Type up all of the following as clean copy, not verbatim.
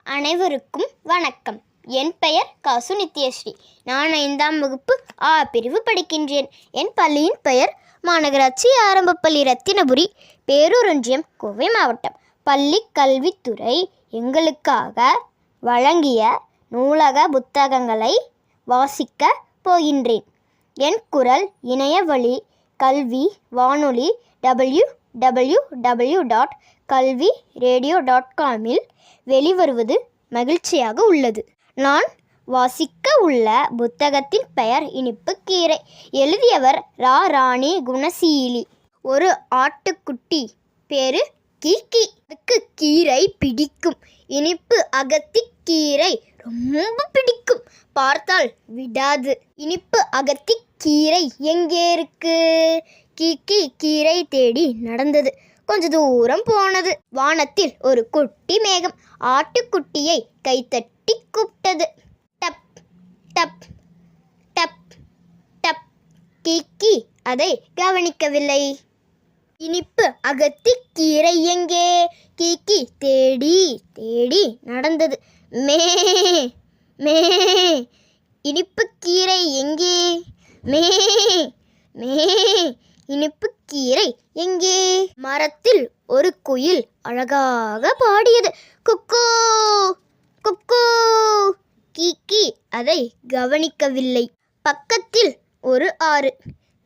அனைவருக்கும் வணக்கம். என் பெயர் காசு நித்யஸ்ரீ. நான் 5ஆம் வகுப்பு ஆ பிரிவு படிக்கின்றேன். என் பள்ளியின் பெயர் மாநகராட்சி ஆரம்பப்பள்ளி ரத்தினபுரி, பேரூர் ஒன்றியம், கோவை மாவட்டம். பள்ளி கல்வித்துறை எங்களுக்காக வழங்கிய நூலக புத்தகங்களை வாசிக்க போகின்றேன். என் குரல் இணையவழி கல்வி வானொலி www.kalviradio.com வெளிவருவது மகிழ்ச்சியாக உள்ளது. நான் வாசிக்க உள்ள புத்தகத்தின் பெயர் இனிப்புக்கீரை. எழுதியவர் ராணி குணசீலி. ஒரு ஆட்டுக்குட்டி பேரு கீக்கி. அதுக்கு கீரை பிடிக்கும். இனிப்பு அகத்திக்கீரை ரொம்ப பிடிக்கும். பார்த்தால் விடாது. இனிப்பு அகத்திக்கீரை எங்கே இருக்கு? கீக்கி கீரை தேடி நடந்தது. கொஞ்ச தூரம் போனது. வானத்தில் ஒரு குட்டி மேகம் ஆட்டுக்குட்டியை கைத்தட்டி கூப்பிட்டது. டப் டப் டப் டப். கீக்கி அதை கவனிக்கவில்லை. இனிப்பு அகத்திக்கீரை எங்கே? கீக்கி தேடி தேடி நடந்தது. மே மே. இனிப்புக்கீரை எங்கே? மே மே. இனிப்புக்கீரை எங்கே? மரத்தில் ஒரு குயில் அழகாக பாடியது. குக்கோ குக்கோ. கீக்கி அதை கவனிக்கவில்லை. பக்கத்தில் ஒரு ஆறு.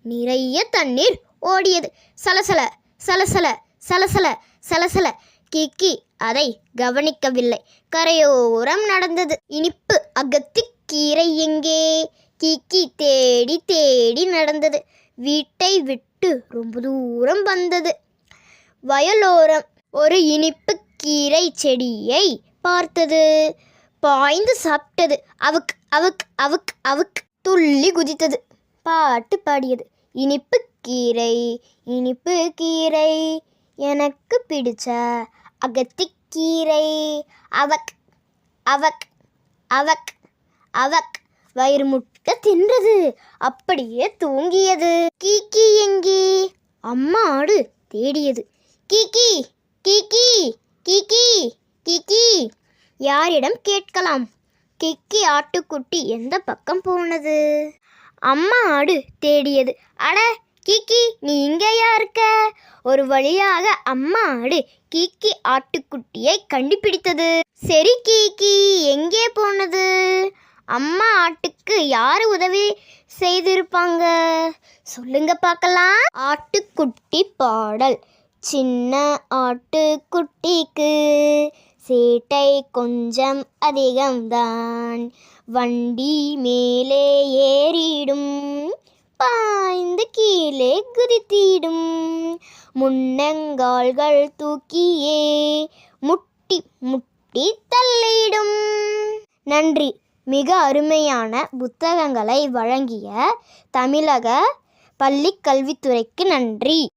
நிறைய தண்ணீர் ஓடியது. சலசல சலசல சலசல சலசல. கீக்கி அதை கவனிக்கவில்லை. கரையோரம் நடந்தது. இனிப்பு அகத்திக்கீரை எங்கே? கீக்கி தேடி தேடி நடந்தது. வீட்டை விட்டு ரொம்ப தூரம் வந்தது. வயலோரம் ஒரு இனிப்புக்கீரை செடியை பார்த்தது. பாய்ந்து சாப்பிட்டது. அவுக் அவுக் அவுக் அவுக். துள்ளி குதித்தது. பாட்டு பாடியது. இனிப்புக்கீரை இனிப்பு கீரை, எனக்கு பிடிச்ச அகத்திக்கீரை. அவக் அவக் அவக் அவக். வயிறு முட்டை தின்றது. அப்படியே தூங்கியது. கீக்கி எங்கே? அம்மா ஆடு தேடியது. கீக்கி கீக்கி கீக்கி கீக்கி. யாரிடம் கேட்கலாம்? கீக்கி ஆட்டுக்குட்டி எந்த பக்கம் போனது? அம்மா ஆடு தேடியது. அட கீக்கி, நீ இங்கேயா இருக்க? ஒரு வழியாக அம்மா ஆடு கீக்கி ஆட்டுக்குட்டியை கண்டுபிடித்தது. சரி கீக்கி, எங்கே போனது? அம்மா ஆட்டுக்கு யாரு உதவி செய்திருப்பாங்க? சொல்லுங்க பார்க்கலாம். ஆட்டுக்குட்டி பாடல். சின்ன ஆட்டுக்குட்டிக்கு சேட்டை கொஞ்சம் அதிகம்தான். வண்டி மேலே ஏறிடும், பாய்ந்து கீழே குதித்திடும். முன்னங்கால்கள் தூக்கியே முட்டி முட்டி தள்ளிடும். நன்றி. மிக அருமையான புத்தகங்களை வழங்கிய தமிழக பள்ளிக் கல்வித்துறைக்கு நன்றி.